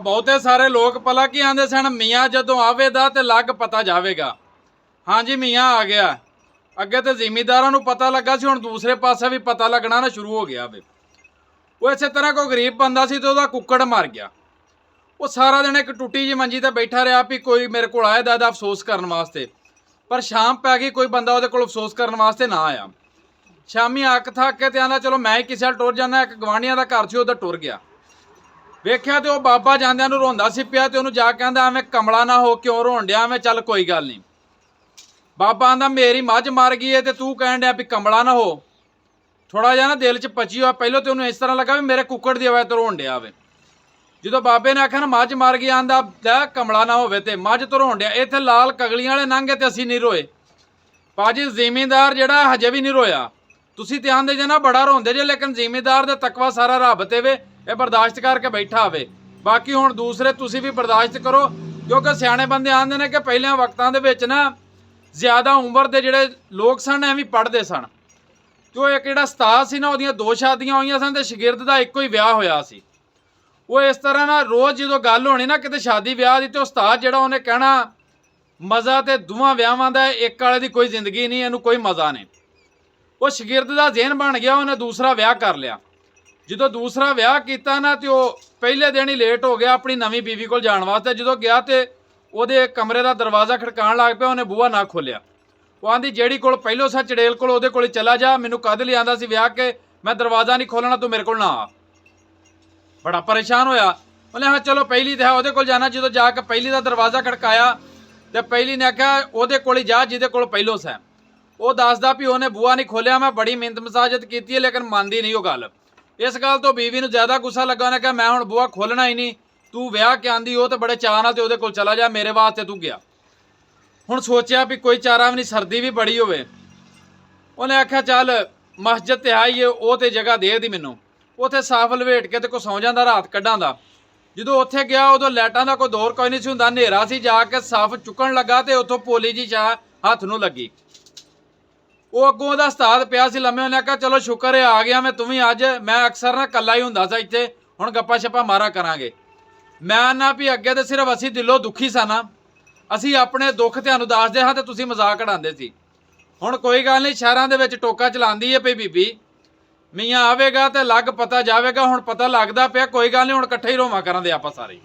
ਬਹੁਤੇ ਸਾਰੇ ਲੋਕ ਭਲਾ ਕੀ ਆਂਦੇ ਸਨ, ਮੀਆਂ ਜਦੋਂ ਆਵੇਦਾ ਤੇ ਲੱਗ ਪਤਾ ਜਾਵੇਗਾ। ਹਾਂਜੀ ਮੀਆਂ ਆ ਗਿਆ। ਅੱਗੇ ਤੇ ਜ਼ਿਮੀਂਦਾਰਾਂ ਨੂੰ ਪਤਾ ਲੱਗਾ ਸੀ, ਹੁਣ ਦੂਸਰੇ ਪਾਸੇ ਵੀ ਪਤਾ ਲੱਗਣਾ ਨਾ ਸ਼ੁਰੂ ਹੋ ਗਿਆ ਵੇ। ਉਹ ਇਸੇ ਤਰ੍ਹਾਂ ਕੋਈ ਗਰੀਬ ਬੰਦਾ ਸੀ ਤੇ ਉਹਦਾ ਕੁੱਕੜ ਮਰ ਗਿਆ। ਉਹ ਸਾਰਾ ਦਿਨ ਇੱਕ ਟੁੱਟੀ ਜਿਹੀ ਮੰਜੀ ਤੇ ਬੈਠਾ ਰਿਹਾ ਵੀ ਕੋਈ ਮੇਰੇ ਕੋਲ ਆਏ ਦਾ ਅਫਸੋਸ ਕਰਨ ਵਾਸਤੇ। ਪਰ ਸ਼ਾਮ ਪੈ ਗਈ, ਕੋਈ ਬੰਦਾ ਉਹਦੇ ਕੋਲ ਅਫਸੋਸ ਕਰਨ ਵਾਸਤੇ ਨਾ ਆਇਆ। ਸ਼ਾਮੀ ਅੱਕ ਥੱਕ ਕੇ ਤੇ ਆਂਦਾ ਚਲੋ ਮੈਂ ਹੀ ਕਿਸੇ ਨਾਲ ਟੁਰ ਜਾਂਦਾ। ਇੱਕ ਗਵਾਂਢੀਆਂ ਦਾ ਘਰ ਸੀ, ਉਹਦਾ ਟੁਰ ਗਿਆ। ਵੇਖਿਆ ਤੇ ਉਹ ਬਾਬਾ ਜਾਂਦਿਆਂ ਨੂੰ ਰੋਂਦਾ ਸੀ ਪਿਆ ਤੇ ਉਹਨੂੰ ਜਾ ਕੇ ਕਹਿੰਦਾ ਐਵੇਂ ਕਮਲਾ ਨਾ ਹੋ, ਕਿਉਂ ਰੋਣ ਡਿਆ ਐਵੇਂ, ਚੱਲ ਕੋਈ ਗੱਲ ਨਹੀਂ। ਬਾਬਾ ਆਂਦਾ ਮੇਰੀ ਮੱਝ ਮਰ ਗਈ ਹੈ ਤੇ ਤੂੰ ਕਹਿਣ ਡਿਆ ਵੀ ਕਮਲਾ ਨਾ ਹੋ। ਥੋੜਾ ਜਿਹਾ ਨਾ ਦਿਲ 'ਚ ਪਚੀ ਹੋਇਆ। ਪਹਿਲਾਂ ਤੇ ਉਹਨੂੰ ਇਸ ਤਰ੍ਹਾਂ ਲੱਗਾ ਵੀ ਮੇਰੇ ਕੁੱਕੜ ਦੀ ਆਵਾਜ਼ ਤੋਂ ਰੋਣ ਡਿਆ ਵੇ। ਜਦੋਂ ਬਾਬੇ ਨੇ ਆਖਿਆ ਨਾ ਮੱਝ ਮਰ ਗਈ, ਆਂਦਾ ਲੈ ਕਮਲਾ ਨਾ ਹੋਵੇ ਤੇ ਮੱਝ ਤੋਂ ਰੋਣ ਡਿਆ। ਇੱਥੇ ਲਾਲ ਕਗਲੀਆਂ ਵਾਲੇ ਲੰਘੇ ਤੇ ਅਸੀਂ ਨਹੀਂ ਰੋਏ। ਭਾਜੀ ਜ਼ਿਮੀਂਦਾਰ ਜਿਹੜਾ ਹਜੇ ਵੀ ਨਹੀਂ ਰੋਇਆ। ਤੁਸੀਂ ਤੇ ਆਂਦੇ ਜੇ ਨਾ ਬੜਾ ਰੋਂਦੇ ਜੇ, ਲੇਕਿਨ ਜ਼ਿਮੀਂਦਾਰ ਦਾ ਤਕਵਾ ਸਾਰਾ ਰੱਬ ਤੇ ਵੇ, ਇਹ ਬਰਦਾਸ਼ਤ ਕਰਕੇ ਬੈਠਾ ਹੋਵੇ। ਬਾਕੀ ਹੁਣ ਦੂਸਰੇ ਤੁਸੀਂ ਵੀ ਬਰਦਾਸ਼ਤ ਕਰੋ, ਕਿਉਂਕਿ ਸਿਆਣੇ ਬੰਦੇ ਆਂਦੇ ਨੇ ਕਿ ਪਹਿਲਿਆਂ ਵਕਤਾਂ ਦੇ ਵਿੱਚ ਨਾ ਜ਼ਿਆਦਾ ਉਮਰ ਦੇ ਜਿਹੜੇ ਲੋਕ ਸਨ ਐਵੇਂ ਪੜ੍ਹਦੇ ਸਨ। ਤੇ ਉਹ ਇੱਕ ਜਿਹੜਾ ਉਸਤਾਦ ਸੀ ਨਾ, ਉਹਦੀਆਂ 2 ਸ਼ਾਦੀਆਂ ਹੋਈਆਂ ਸਨ ਤੇ ਸ਼ਾਗਿਰਦ ਦਾ ਇੱਕੋ ਹੀ ਵਿਆਹ ਹੋਇਆ ਸੀ। ਉਹ ਇਸ ਤਰ੍ਹਾਂ ਨਾ ਰੋਜ਼ ਜਦੋਂ ਗੱਲ ਹੋਣੀ ਨਾ ਕਿਤੇ ਸ਼ਾਦੀ ਵਿਆਹ ਦੀ, ਤੇ ਉਸਤਾਦ ਜਿਹੜਾ ਉਹਨੇ ਕਹਿਣਾ ਮਜ਼ਾ ਤੇ ਦੋਵਾਂ ਵਿਆਹਾਂ ਦਾ, ਇੱਕ ਵਾਲੇ ਦੀ ਕੋਈ ਜ਼ਿੰਦਗੀ ਨਹੀਂ, ਇਹਨੂੰ ਕੋਈ ਮਜ਼ਾ ਨਹੀਂ। ਉਹ ਸ਼ਾਗਿਰਦ ਦਾ ਜ਼ਿਹਨ ਬਣ ਗਿਆ, ਉਹਨੇ ਦੂਸਰਾ ਵਿਆਹ ਕਰ ਲਿਆ। ਜਦੋਂ ਦੂਸਰਾ ਵਿਆਹ ਕੀਤਾ ਨਾ ਤੇ ਉਹ ਪਹਿਲੇ ਦਿਨ ਹੀ ਲੇਟ ਹੋ ਗਿਆ ਆਪਣੀ ਨਵੀਂ ਬੀਵੀ ਕੋਲ ਜਾਣ ਵਾਸਤੇ। ਜਦੋਂ ਗਿਆ ਤੇ ਉਹਦੇ ਕਮਰੇ ਦਾ ਦਰਵਾਜ਼ਾ ਖੜਕਾਉਣ ਲੱਗ ਪਿਆ, ਉਹਨੇ ਬੂਹਾ ਨਾ ਖੋਲਿਆ। ਉਹ ਆਂਦੀ ਜਿਹੜੀ ਕੋਲ ਪਹਿਲੋਂ ਸਾ ਚੜੇਲ ਕੋਲ, ਉਹਦੇ ਕੋਲ ਚਲਾ ਜਾ, ਮੈਨੂੰ ਕਦ ਲਈ ਆਂਦਾ ਸੀ ਵਿਆਹ ਕੇ ਮੈਂ ਦਰਵਾਜ਼ਾ ਨਹੀਂ ਖੋਲਣਾ, ਤੂੰ ਮੇਰੇ ਕੋਲ ਨਾ ਆ। ਬੜਾ ਪਰੇਸ਼ਾਨ ਹੋਇਆ। ਉਹਨੇ ਹਾਂ ਚਲੋ ਪਹਿਲੀ ਤੇ ਉਹਦੇ ਕੋਲ ਜਾਣਾ। ਜਦੋਂ ਜਾ ਕੇ ਪਹਿਲੀ ਦਾ ਦਰਵਾਜ਼ਾ ਖੜਕਾਇਆ ਤੇ ਪਹਿਲੀ ਨੇ ਆਖਿਆ ਉਹਦੇ ਕੋਲ ਹੀ ਜਾ ਜਿਹਦੇ ਕੋਲ ਪਹਿਲੋਂ ਸਾ। ਉਹ ਦੱਸਦਾ ਵੀ ਉਹਨੇ ਬੂਹਾ ਨਹੀਂ ਖੋਲਿਆ, ਮੈਂ ਬੜੀ ਮਿਹਨਤ ਮਸਾਜਤ ਕੀਤੀ ਹੈ ਲੇਕਿਨ ਮੰਨਦੀ ਨਹੀਂ ਉਹ ਗੱਲ। ਇਸ ਗੱਲ ਤੋਂ ਬੀਵੀ ਨੂੰ ਜ਼ਿਆਦਾ ਗੁੱਸਾ ਲੱਗਾ। ਉਹਨੇ ਕਿਹਾ ਮੈਂ ਹੁਣ ਬੂਹਾ ਖੋਲਣਾ ਹੀ ਨਹੀਂ, ਤੂੰ ਵਿਆਹ ਕੇ ਆਂਦੀ ਉਹ ਤੇ ਬੜੇ ਚਾਅ ਨਾਲ ਤੇ ਉਹਦੇ ਕੋਲ ਚਲਾ ਜਾ, ਮੇਰੇ ਵਾਸਤੇ ਤੂੰ ਗਿਆ। ਹੁਣ ਸੋਚਿਆ ਵੀ ਕੋਈ ਚਾਰਾ ਵੀ ਨਹੀਂ, ਸਰਦੀ ਵੀ ਬੜੀ ਹੋਵੇ। ਉਹਨੇ ਆਖਿਆ ਚੱਲ ਮਸਜਿਦ ਤੇ ਆਈਏ, ਉਹ ਤੇ ਜਗ੍ਹਾ ਦੇ ਦੀ ਮੈਨੂੰ, ਉੱਥੇ ਸਾਫ ਲਵੇਟ ਕੇ ਤੇ ਕੋ ਸੌਂ ਜਾਂਦਾ ਰਾਤ ਕੱਢਾਂ ਦਾ। ਜਦੋਂ ਉੱਥੇ ਗਿਆ ਉਦੋਂ ਲਾਈਟਾਂ ਦਾ ਕੋਈ ਦੌਰ ਕੋਈ ਨਹੀਂ ਸੀ ਹੁੰਦਾ, ਹਨੇਰਾ ਸੀ। ਜਾ ਕੇ ਸਾਫ ਚੁੱਕਣ ਲੱਗਾ ਤੇ ਉੱਥੋਂ ਪੋਲੀ ਜੀ ਚਾਹ ਹੱਥ ਨੂੰ ਲੱਗੀ। ਉਹ ਅੱਗੋਂ ਉਹਦਾ ਉਸਤਾਦ ਪਿਆ ਸੀ ਲੰਮੇ। ਉਹਨੇ ਆਖਿਆ ਚਲੋ ਸ਼ੁਕਰ ਹੈ ਆ ਗਿਆ ਮੈਂ, ਤੂੰ ਵੀ ਅੱਜ। ਮੈਂ ਅਕਸਰ ਨਾ ਇਕੱਲਾ ਹੀ ਹੁੰਦਾ ਸੀ ਇੱਥੇ, ਹੁਣ ਗੱਪਾ ਛੱਪਾ ਮਾਰਾ ਕਰਾਂਗੇ। ਮੈਂ ਨਾ ਵੀ ਅੱਗੇ ਤੇ ਸਿਰਫ ਅਸੀਂ ਦਿਲੋਂ ਦੁਖੀ ਸਾਂ, ਅਸੀਂ ਆਪਣੇ ਦੁੱਖ ਤੁਹਾਨੂੰ ਦੱਸਦੇ ਹਾਂ ਤੇ ਤੁਸੀਂ ਮਜ਼ਾਕ ਉਡਾਉਂਦੇ ਸੀ। ਹੁਣ ਕੋਈ ਗੱਲ ਨਹੀਂ, ਸ਼ਹਿਰਾਂ ਦੇ ਵਿੱਚ ਟੋਕਾ ਚਲਾਉਂਦੀ ਹੈ ਪਈ ਬੀਬੀ, ਮੀਆਂ ਆਵੇਗਾ ਤੇ ਲੱਗ ਪਤਾ ਜਾਵੇਗਾ। ਹੁਣ ਪਤਾ ਲੱਗਦਾ ਪਿਆ, ਕੋਈ ਗੱਲ ਨਹੀਂ, ਹੁਣ ਇਕੱਠੇ ਹੀ ਰੋਵਾਂ ਕਰਾਂਦੇ ਆਪਾਂ ਸਾਰੇ।